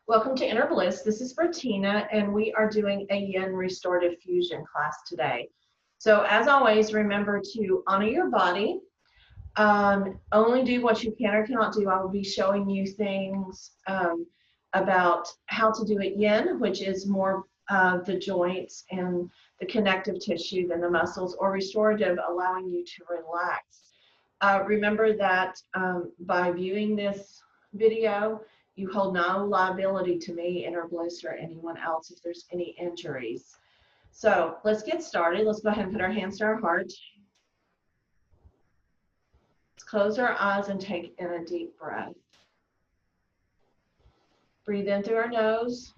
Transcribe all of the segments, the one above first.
Welcome to Inner Bliss. This is Bertina, and we are doing a Yin Restorative Fusion class today. So as always, remember to honor your body. Only do what you can or cannot do. I will be showing you things about how to do it Yin, which is more the joints and the connective tissue than the muscles, or restorative, allowing you to relax. Remember that by viewing this video, you hold no liability to me, Inner Bliss, or anyone else if there's any injuries. So let's get started. Let's go ahead and put our hands to our heart. Let's close our eyes and take in a deep breath. Breathe in through our nose.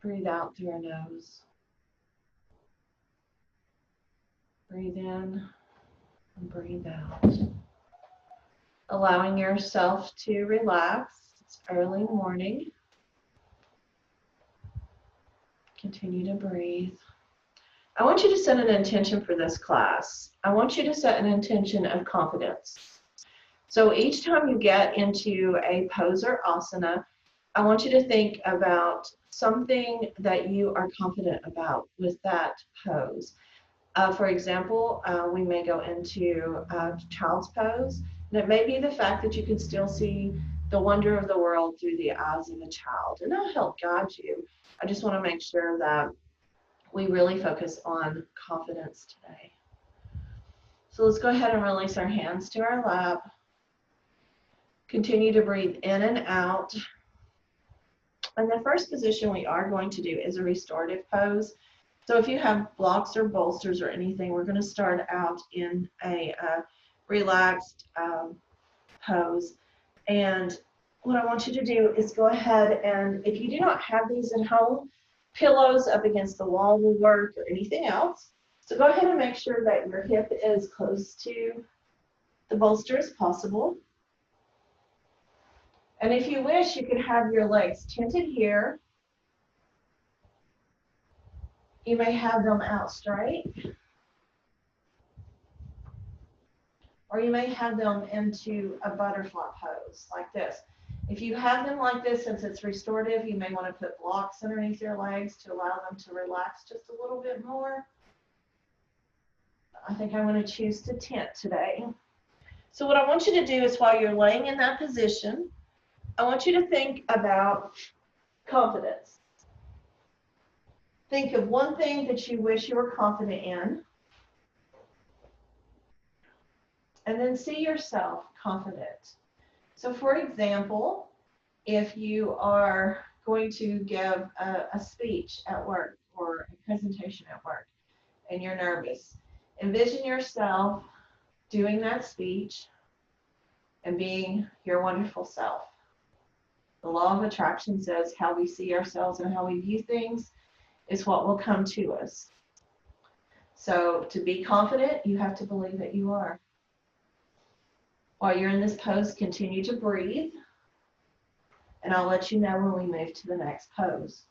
Breathe out through our nose. Breathe in and breathe out. Allowing yourself to relax. It's early morning. Continue to breathe. I want you to set an intention for this class. I want you to set an intention of confidence. So each time you get into a pose or asana, I want you to think about something that you are confident about with that pose. For example, we may go into child's pose, and it may be the fact that you can still see the wonder of the world through the eyes of a child, and that'll help guide you. I just want to make sure that we really focus on confidence today. So let's go ahead and release our hands to our lap. Continue to breathe in and out. And the first position we are going to do is a restorative pose. So if you have blocks or bolsters or anything, we're going to start out in a relaxed pose. And what I want you to do is go ahead and, if you do not have these at home, pillows up against the wall will work, or anything else. So go ahead and make sure that your hip is close to the bolster as possible. And if you wish, you could have your legs tented here. You may have them out straight, or you may have them into a butterfly pose like this. If you have them like this, since it's restorative, you may want to put blocks underneath your legs to allow them to relax just a little bit more. I think I'm going to choose to tent today. So what I want you to do is, while you're laying in that position, I want you to think about confidence. Think of one thing that you wish you were confident in, and then see yourself confident. So for example, if you are going to give a speech at work or a presentation at work and you're nervous, envision yourself doing that speech and being your wonderful self. The law of attraction says how we see ourselves and how we view things is what will come to us. So to be confident, you have to believe that you are. While you're in this pose, continue to breathe, and I'll let you know when we move to the next pose.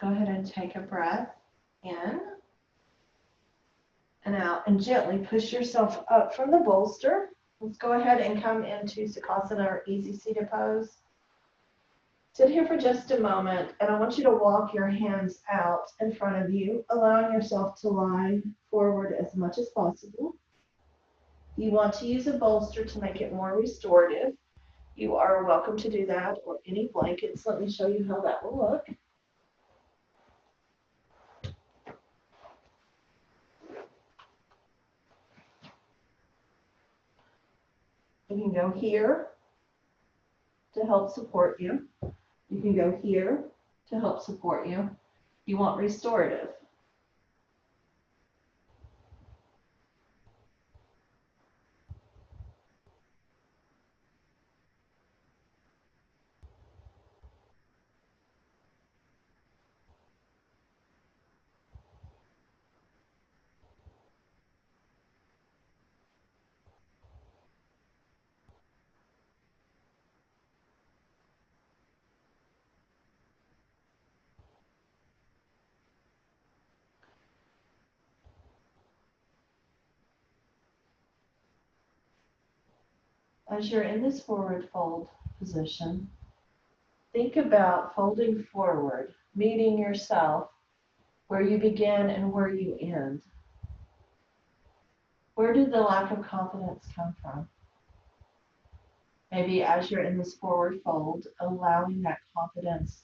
go ahead and take a breath in and out, and gently push yourself up from the bolster. Let's go ahead and come into Sukhasana, or easy seated pose. Sit here for just a moment, and I want you to walk your hands out in front of you, allowing yourself to lie forward as much as possible. You want to use a bolster to make it more restorative. You are welcome to do that, or any blankets. Let me show you how that will look. You can go here to help support you. You can go here to help support you. You want restorative. As you're in this forward fold position, think about folding forward, meeting yourself where you begin and where you end. Where did the lack of confidence come from? Maybe as you're in this forward fold, allowing that confidence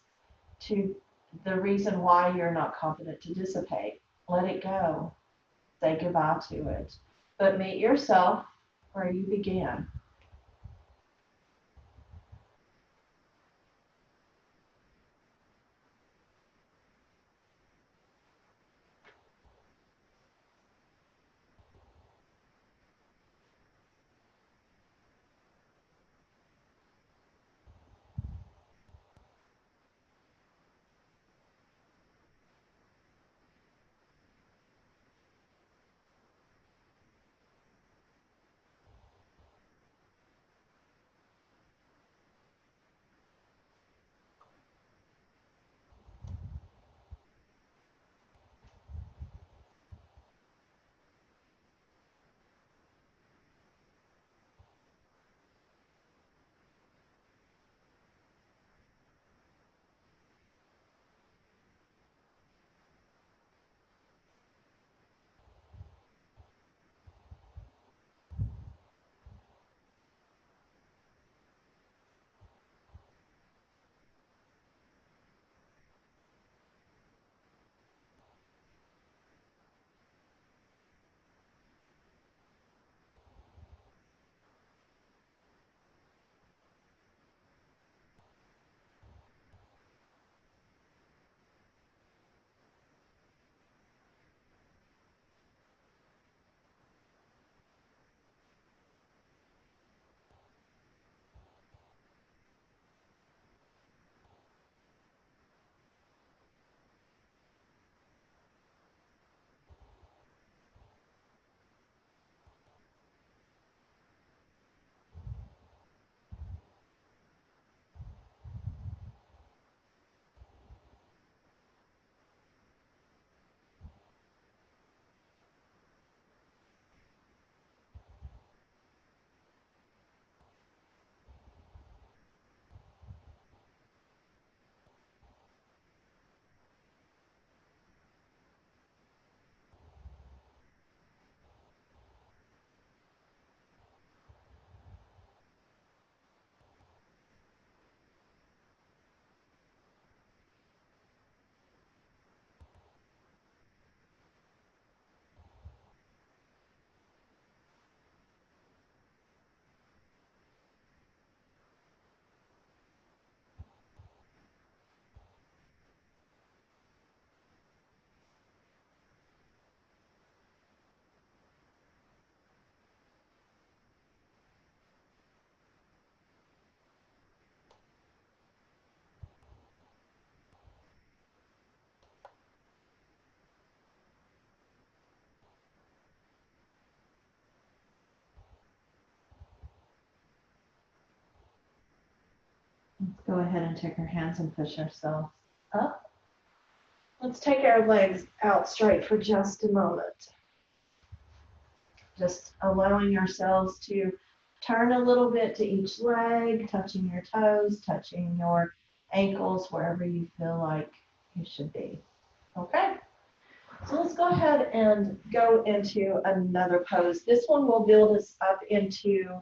to, the reason why you're not confident, to dissipate. Let it go. Say goodbye to it. But meet yourself where you began. Let's go ahead and take our hands and push ourselves up. Let's take our legs out straight for just a moment. Just allowing ourselves to turn a little bit to each leg, touching your toes, touching your ankles, wherever you feel like you should be. Okay, so let's go ahead and go into another pose. This one will build us up into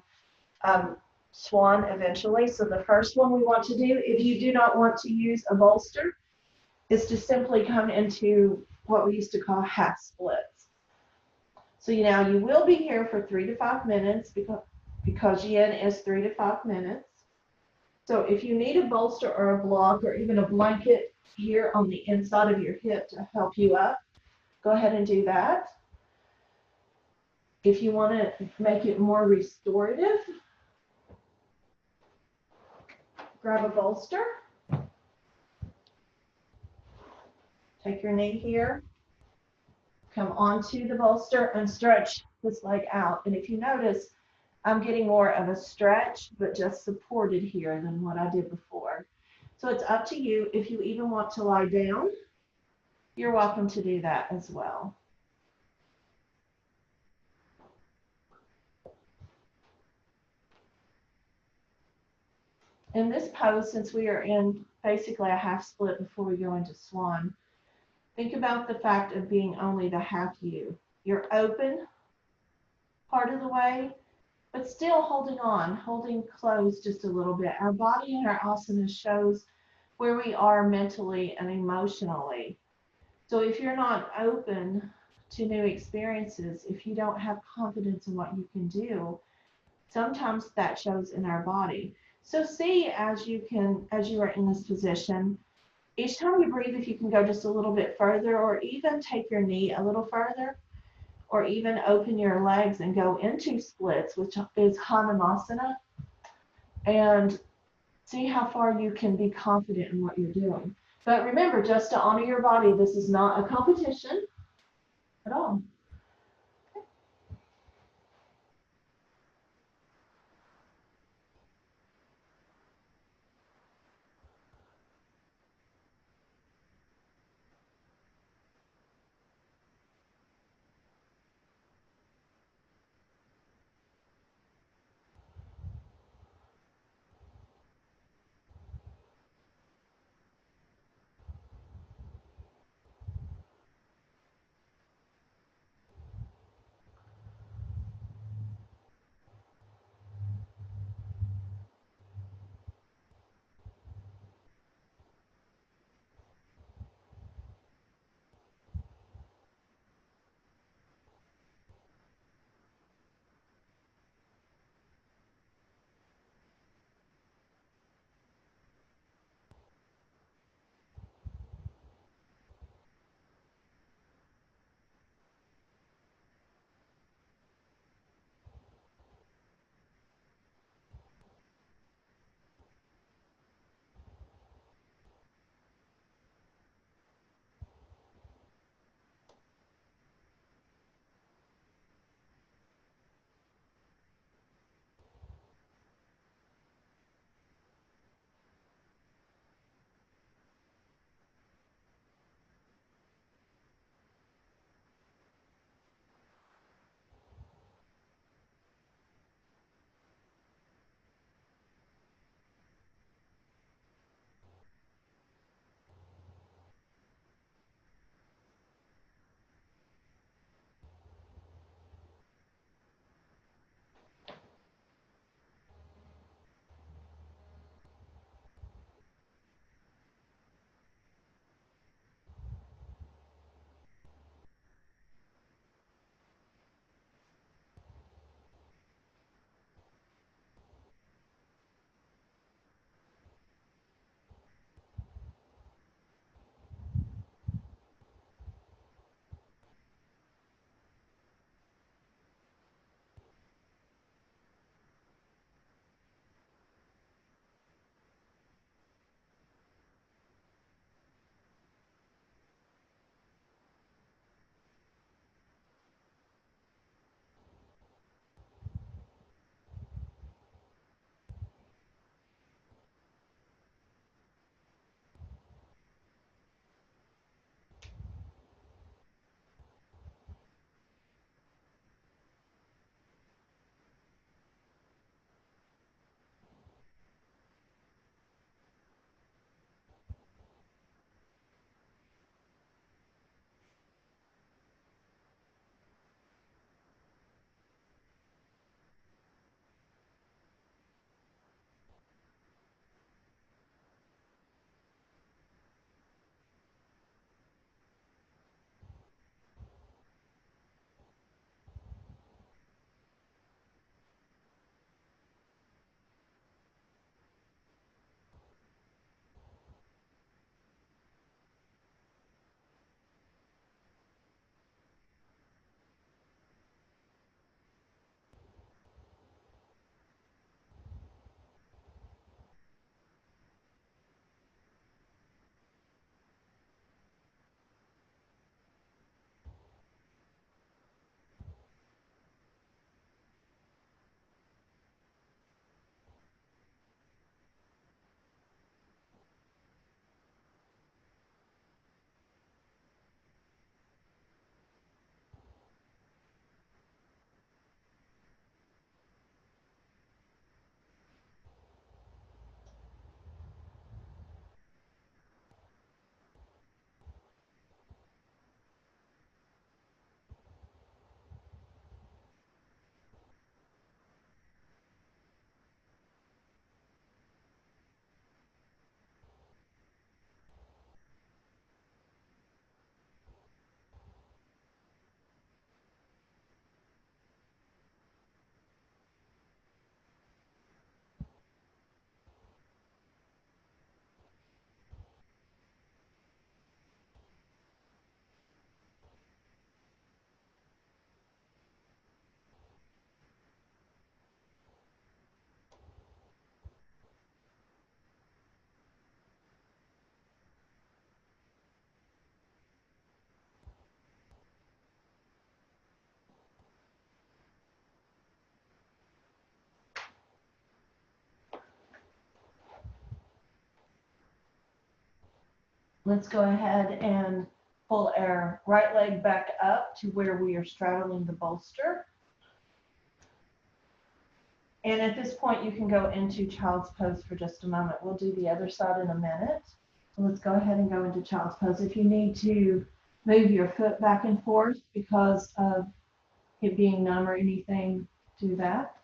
swan eventually. So the first one we want to do, if you do not want to use a bolster, is to simply come into what we used to call half splits. So now you will be here for 3 to 5 minutes because yin is 3 to 5 minutes. So if you need a bolster or a block or even a blanket here on the inside of your hip to help you up, go ahead and do that. If you want to make it more restorative, grab a bolster. Take your knee here. Come onto the bolster and stretch this leg out. And if you notice, I'm getting more of a stretch, but just supported here than what I did before. So it's up to you. If you even want to lie down, you're welcome to do that as well. In this pose, since we are in basically a half split before we go into swan, think about the fact of being only the half you. You're open part of the way, but still holding on, holding closed just a little bit. Our body in our asana shows where we are mentally and emotionally. So if you're not open to new experiences, if you don't have confidence in what you can do, sometimes that shows in our body. So see as you are in this position, each time you breathe, if you can go just a little bit further, or even take your knee a little further, or even open your legs and go into splits, which is Hanumasana, and see how far you can be confident in what you're doing. But remember, just to honor your body, this is not a competition at all. Let's go ahead and pull our right leg back up to where we are straddling the bolster. And at this point, you can go into child's pose for just a moment. We'll do the other side in a minute. So let's go ahead and go into child's pose. If you need to move your foot back and forth because of it being numb or anything, do that.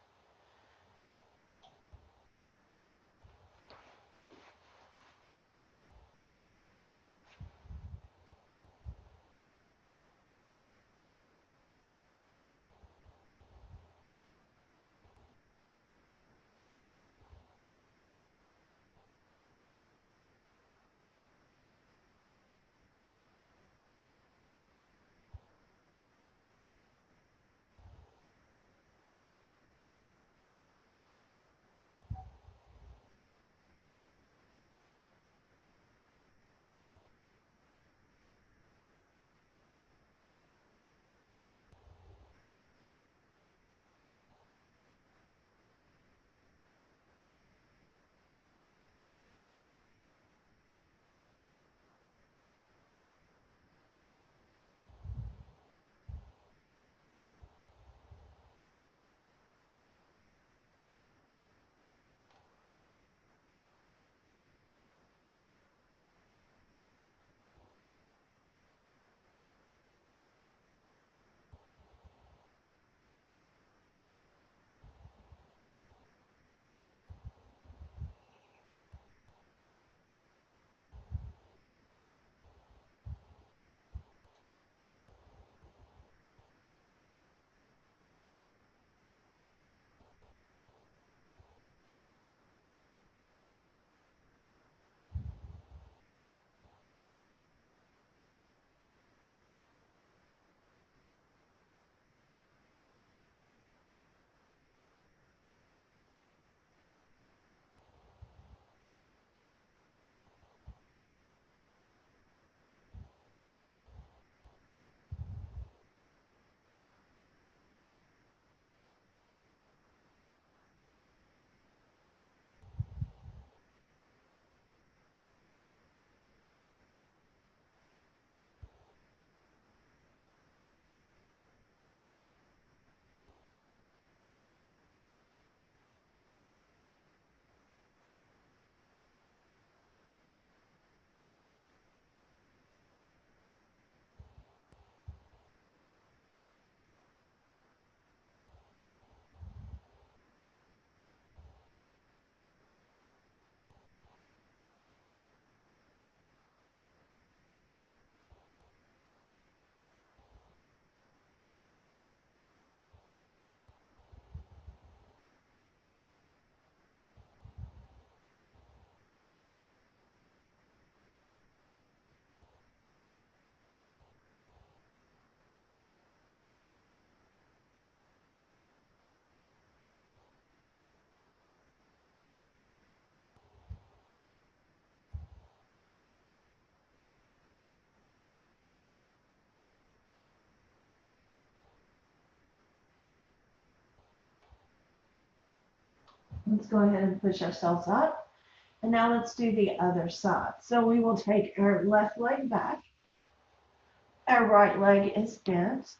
Let's go ahead and push ourselves up. And now let's do the other side. So we will take our left leg back. Our right leg is bent.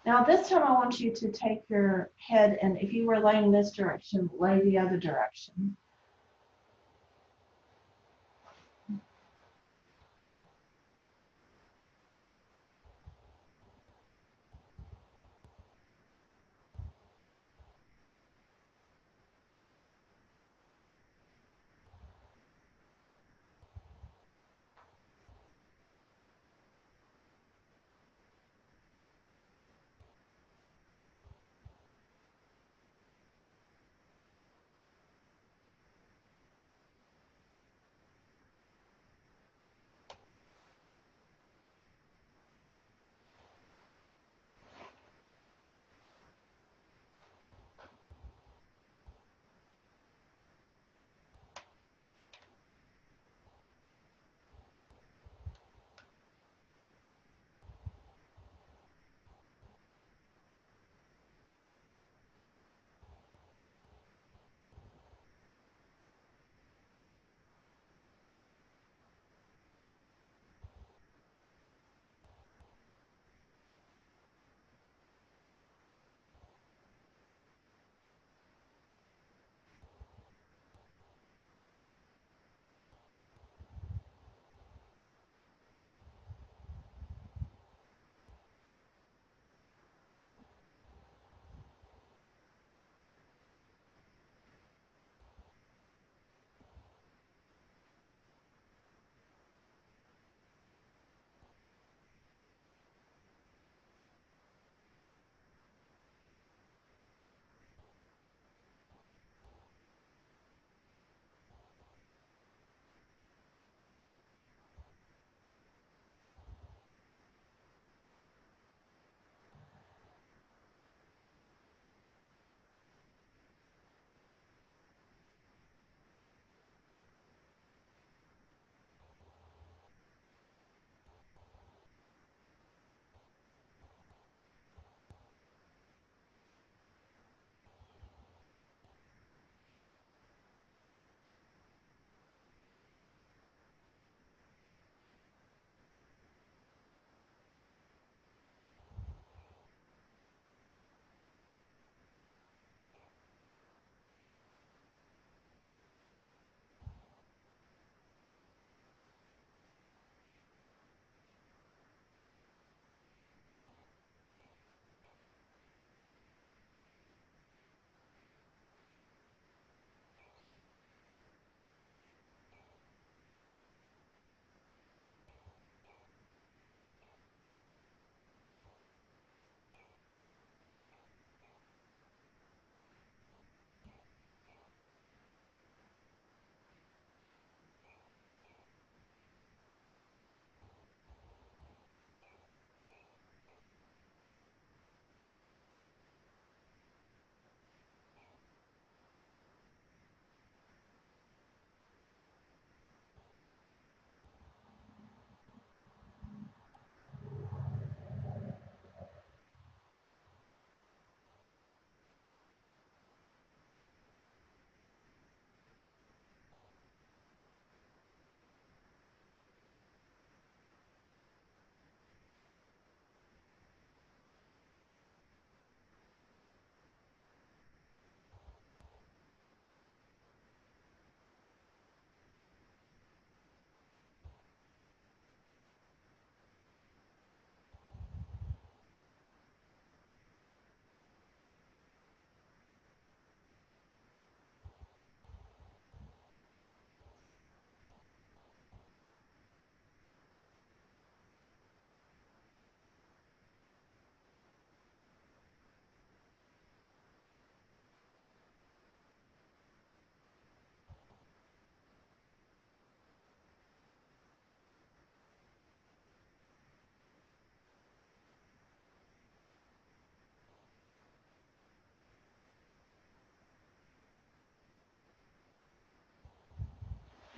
Now this time I want you to take your head, and if you were laying this direction, lay the other direction.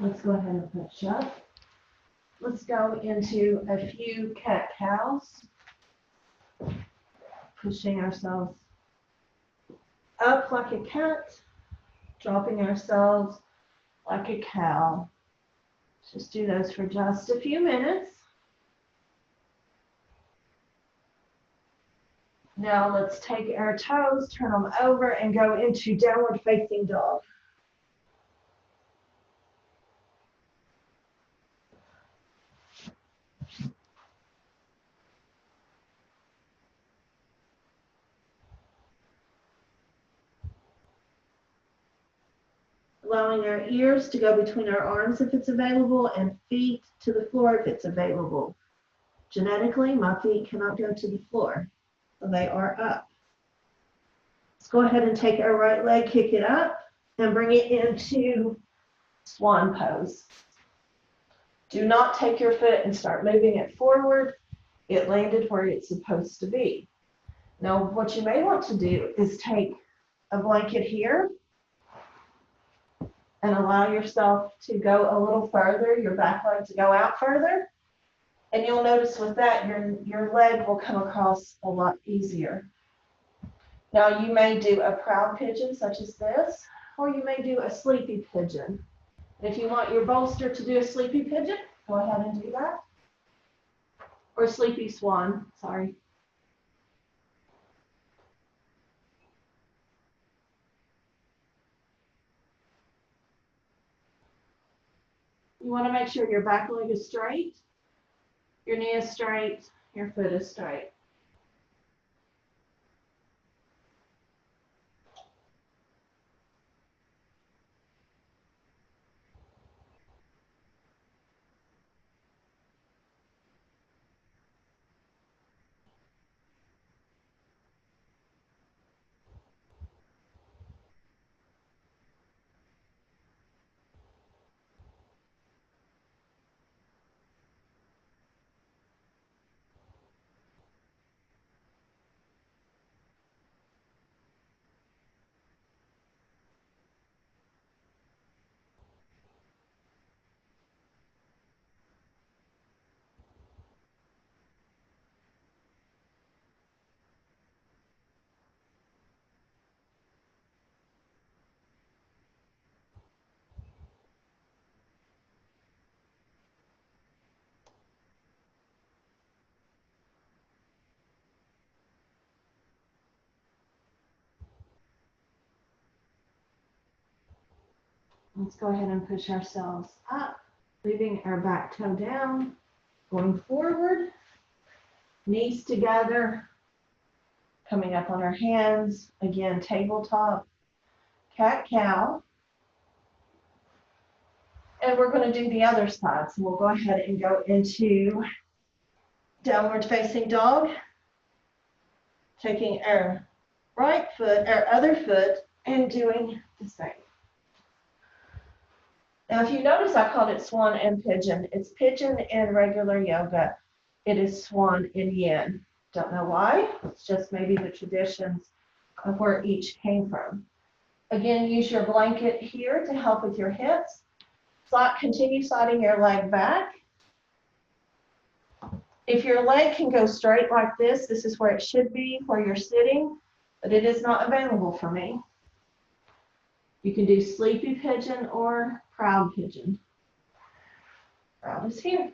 Let's go ahead and push up. Let's go into a few cat-cows. Pushing ourselves up like a cat, dropping ourselves like a cow. Just do those for just a few minutes. Now let's take our toes, turn them over, and go into downward facing dog. Allowing our ears to go between our arms if it's available, and feet to the floor if it's available. Genetically, my feet cannot go to the floor, so they are up. Let's go ahead and take our right leg, kick it up, and bring it into swan pose. Do not take your foot and start moving it forward. It landed where it's supposed to be. Now, what you may want to do is take a blanket here and allow yourself to go a little further, your back leg to go out further. And you'll notice with that, your leg will come across a lot easier. Now, you may do a proud pigeon such as this, or you may do a sleepy pigeon. If you want your bolster to do a sleepy pigeon, go ahead and do that. Or sleepy swan, sorry. You want to make sure your back leg is straight, your knee is straight, your foot is straight. Let's go ahead and push ourselves up, leaving our back toe down, going forward, knees together, coming up on our hands, again, tabletop, cat-cow. And we're going to do the other side. So we'll go ahead and go into downward facing dog, taking our right foot, our other foot, and doing the same. Now, if you notice, I called it swan and pigeon. It's pigeon in regular yoga. It is swan in yin. Don't know why. It's just maybe the traditions of where each came from. Again, use your blanket here to help with your hips. Continue sliding your leg back. If your leg can go straight like this is where it should be, where you're sitting, but it is not available for me. You can do sleepy pigeon or proud pigeon. Proud is here.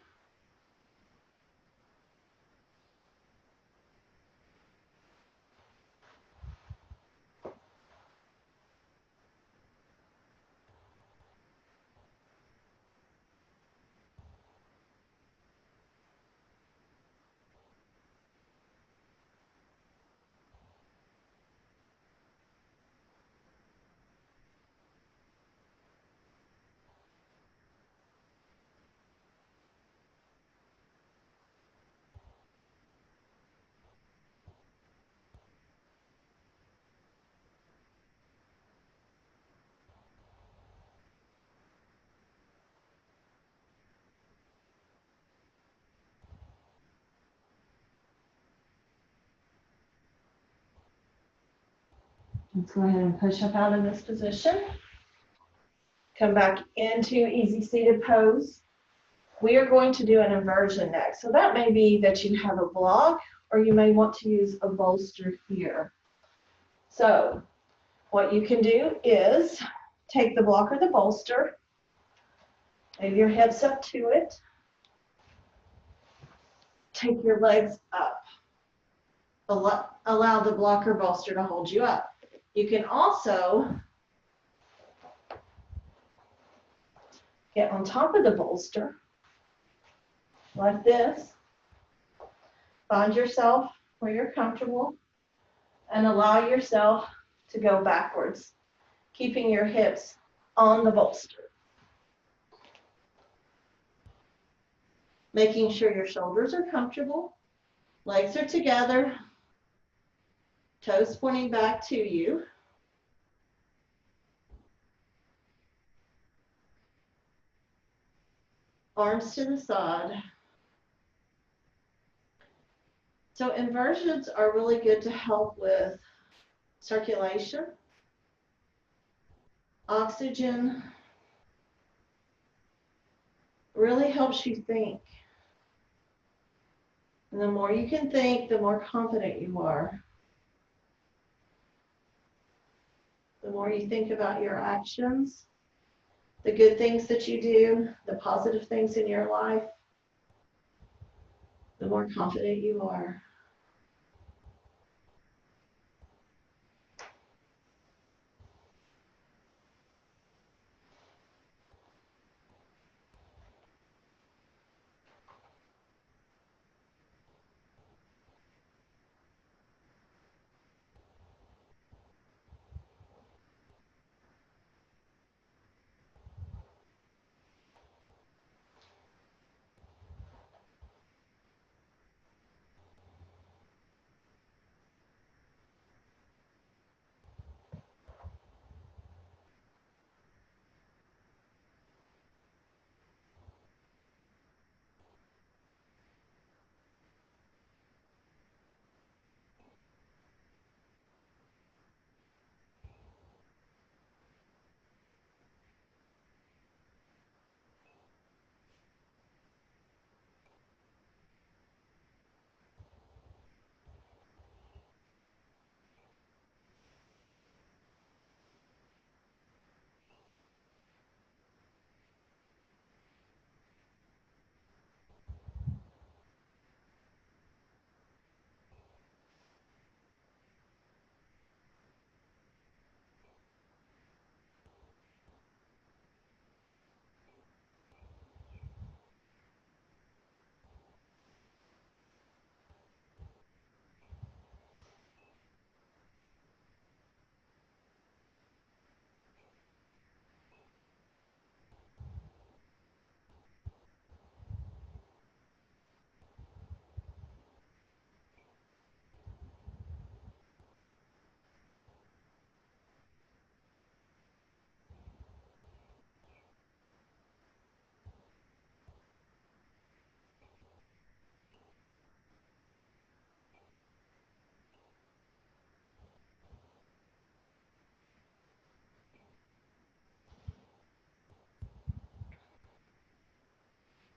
Let's go ahead and push up out of this position. Come back into easy seated pose. We are going to do an inversion next. So that may be that you have a block, or you may want to use a bolster here. So what you can do is take the block or the bolster, move your hips up to it, take your legs up. Allow the block or bolster to hold you up. You can also get on top of the bolster like this. Find yourself where you're comfortable and allow yourself to go backwards, keeping your hips on the bolster. Making sure your shoulders are comfortable, legs are together, toes pointing back to you. Arms to the side. So inversions are really good to help with circulation, oxygen, really helps you think. And the more you can think, the more confident you are. The more you think about your actions, the good things that you do, the positive things in your life, the more confident you are.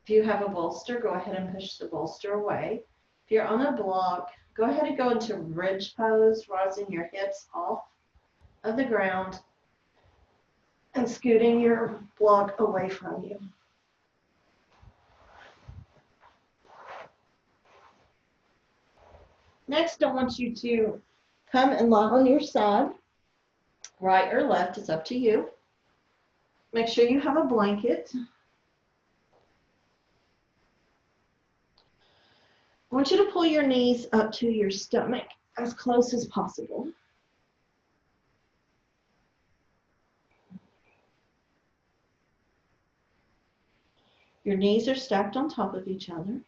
If you have a bolster, go ahead and push the bolster away. If you're on a block, go ahead and go into ridge pose, rising your hips off of the ground and scooting your block away from you. Next, I want you to come and lie on your side. Right or left is up to you. Make sure you have a blanket. I want you to pull your knees up to your stomach as close as possible. Your knees are stacked on top of each other.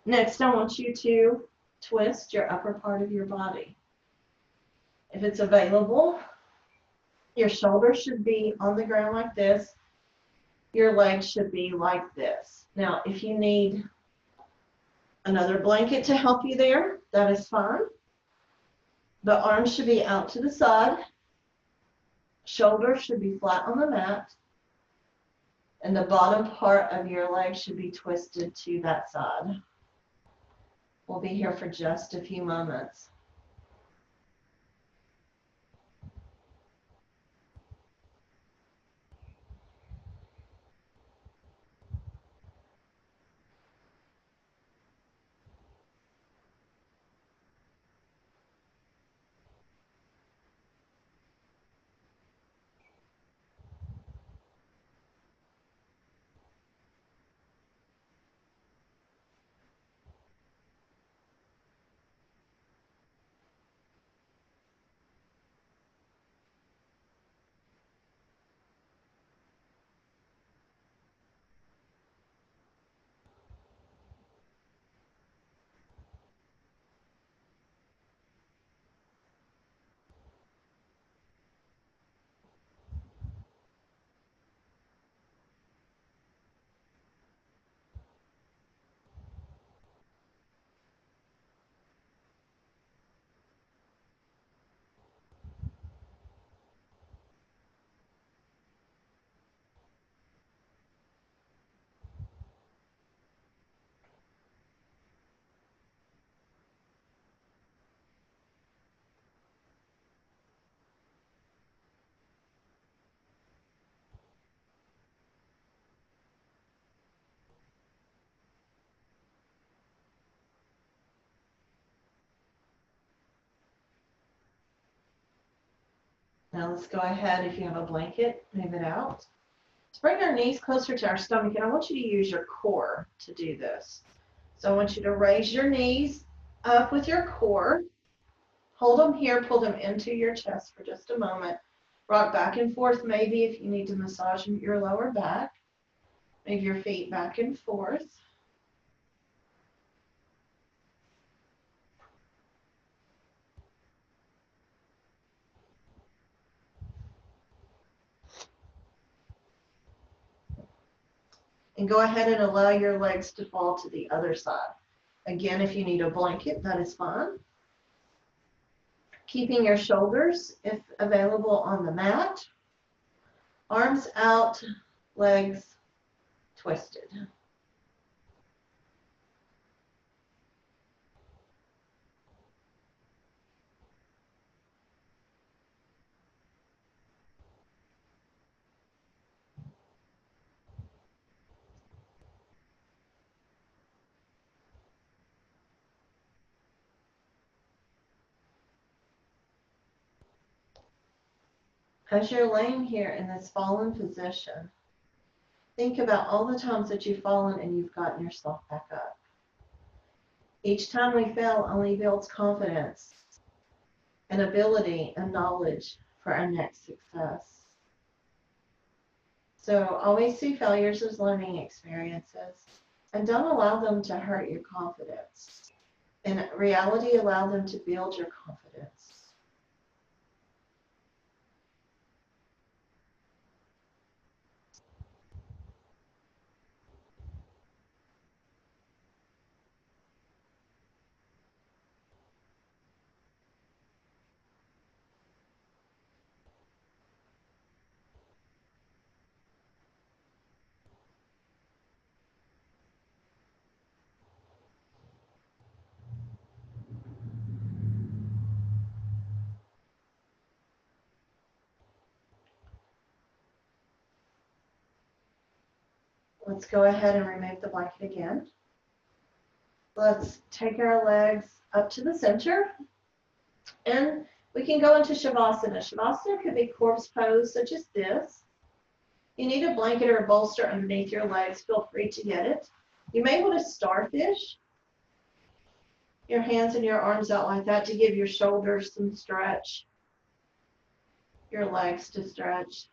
Next, I want you to twist your upper part of your body. If it's available, your shoulders should be on the ground like this. Your legs should be like this. Now, if you need another blanket to help you there, that is fine. The arms should be out to the side. shoulders should be flat on the mat, and the bottom part of your leg should be twisted to that side. We'll be here for just a few moments. Now let's go ahead, if you have a blanket, move it out. Let's bring our knees closer to our stomach, and I want you to use your core to do this. So I want you to raise your knees up with your core. Hold them here, pull them into your chest for just a moment. Rock back and forth, maybe if you need to massage your lower back. Move your feet back and forth. And go ahead and allow your legs to fall to the other side. Again, if you need a blanket, that is fine. Keeping your shoulders, if available, on the mat. Arms out, legs twisted. As you're laying here in this fallen position, think about all the times that you've fallen and you've gotten yourself back up. Each time we fail only builds confidence and ability and knowledge for our next success. So always see failures as learning experiences, and don't allow them to hurt your confidence. In reality, allow them to build your confidence. Let's go ahead and remove the blanket again. Let's take our legs up to the center, and we can go into Shavasana. Shavasana could be corpse pose, such as this. You need a blanket or a bolster underneath your legs. Feel free to get it. You may want to starfish your hands and your arms out like that to give your shoulders some stretch, your legs to stretch.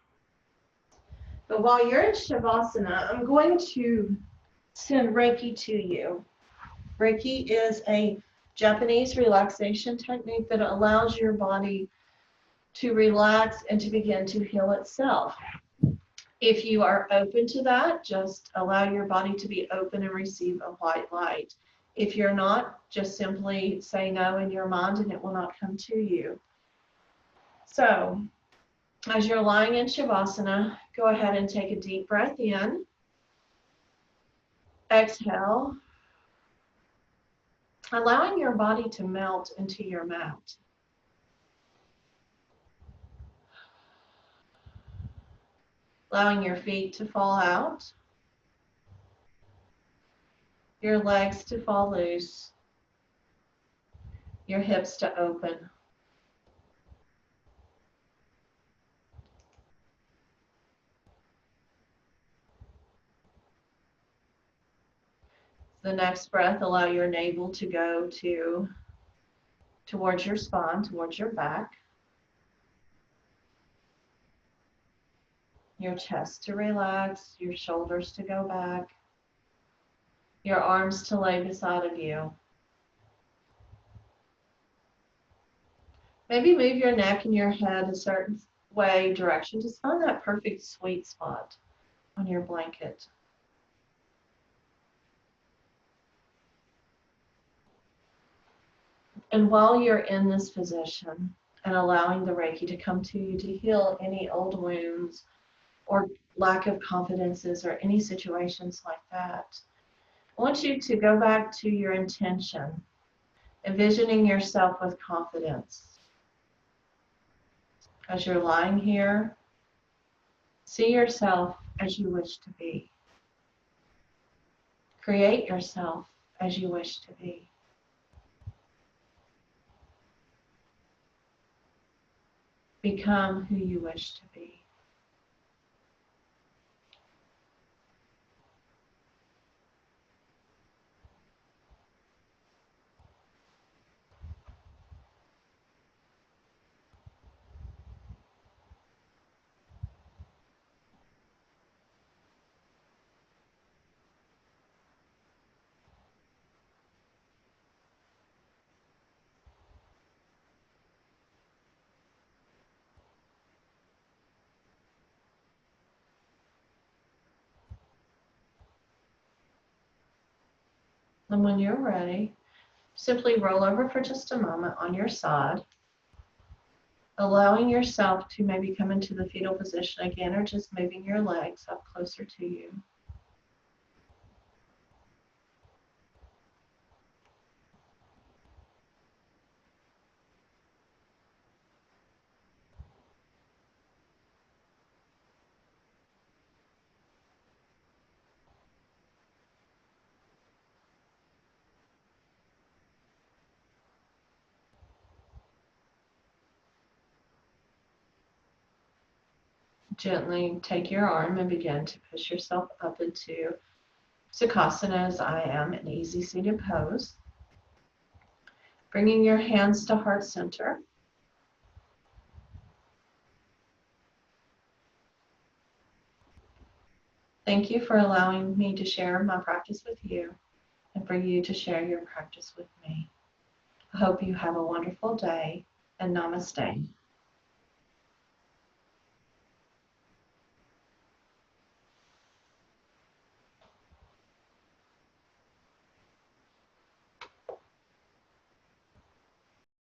But while you're in Shavasana, I'm going to send Reiki to you. Reiki is a Japanese relaxation technique that allows your body to relax and to begin to heal itself. If you are open to that, just allow your body to be open and receive a white light. If you're not, just simply say no in your mind and it will not come to you. So As you're lying in Shavasana, go ahead and take a deep breath in. Exhale, allowing your body to melt into your mat. Allowing your feet to fall out, your legs to fall loose, your hips to open. The next breath, allow your navel to go towards your spine, towards your back. Your chest to relax, your shoulders to go back, your arms to lay beside of you. Maybe move your neck and your head a certain way, direction. Just find that perfect sweet spot on your blanket. And while you're in this position and allowing the Reiki to come to you to heal any old wounds or lack of confidences or any situations like that, I want you to go back to your intention, envisioning yourself with confidence. As you're lying here, see yourself as you wish to be. Create yourself as you wish to be. Become who you wish to be. And when you're ready, simply roll over for just a moment on your side, allowing yourself to maybe come into the fetal position again, or just moving your legs up closer to you. Gently take your arm and begin to push yourself up into Sukhasana, as I am, an easy seated pose. Bringing your hands to heart center. Thank you for allowing me to share my practice with you and for you to share your practice with me. I hope you have a wonderful day, and namaste.